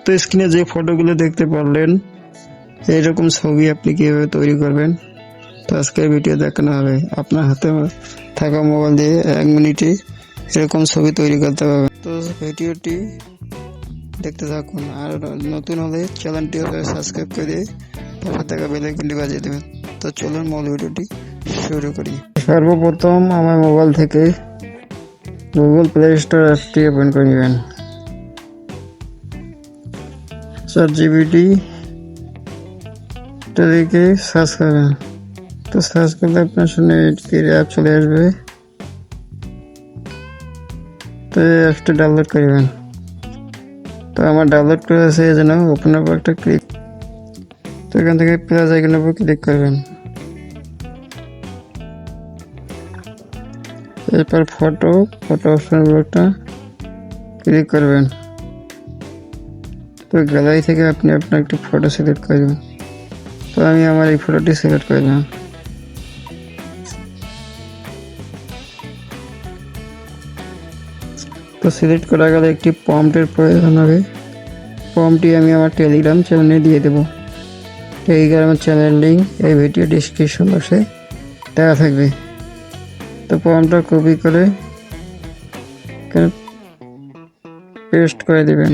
তো স্ক্রিনে যে ফটোগুলো দেখতে পারলেন এইরকম ছবি আপনি কিভাবে তৈরি করবেন তো আজকের ভিডিও দেখানো হবে। আপনার হাতে থাকা মোবাইল দিয়ে 1 মিনিটে এরকম ছবি তৈরি করতে পারবেন। তো ভিডিওটি দেখতে থাকুন, আর নতুন হলে চ্যানেলটি সাবস্ক্রাইব করে পাশে থাকা বেল আইকনটি বাজিয়ে দেবেন। তো চলুন মূল ভিডিওটি শুরু করি। সর্বপ্রথম আমার মোবাইল থেকে গুগল প্লে স্টোর অ্যাপটি ওপেন করে নেবেন। ChatGPT লিখে সার্চ করবেন। তো সার্চ করলে আপনার সামনে অ্যাপ চলে আসবে। তো এই অ্যাপটি ডাউনলোড করবেন। তো আমার ডাউনলোড করে আছে, এই জন্য ওপেনের উপর একটা ক্লিক, তো এখান থেকে প্লাস আইকনের উপর ক্লিক করবেন। এরপর ফটো অপশনের উপর একটা ক্লিক করবেন। তো গ্যালারি থেকে আপনি আপনার একটি ফটো সিলেক্ট করবেন। তো আমি আমার এই ফটোটি সিলেক্ট করলাম। তো সিলেক্ট করা গেলে একটি প্রম্পটের প্রয়োজন হবে। প্রম্পটটি আমি আমার টেলিগ্রাম চ্যানেলে দিয়ে দেব। টেলিগ্রাম চ্যানেল লিঙ্ক এই ভিডিও ডিসক্রিপশন বক্সে দেওয়া থাকবে। তো প্রম্পটটা কপি করে পেস্ট করে দেবেন।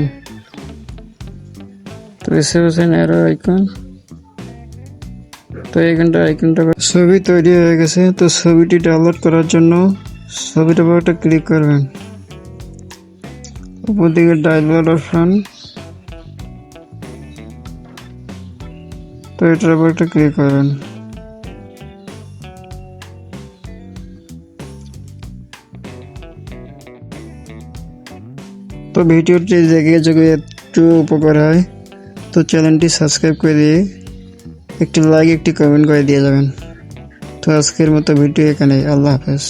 তো এসে বসেন অ্যারো আইকন, তো এইখানটা আইকনটা ছবি তৈরি হয়ে গেছে। তো ছবিটি ডাউনলোড করার জন্য ছবিটার উপর একটা ক্লিক করবেন। উপর দিকে ডাউনলোড অপশন, তো এটার উপর একটা ক্লিক করবেন। তো ভিডিওটি দেখে যদি একটু উপকার হয় তো চ্যানেলটি সাবস্ক্রাইব করে দিয়ে একটি লাইক একটি কমেন্ট করে দিয়ে যাবেন। তো আজকের মতো ভিডিও এখানে, আল্লাহ হাফেজ।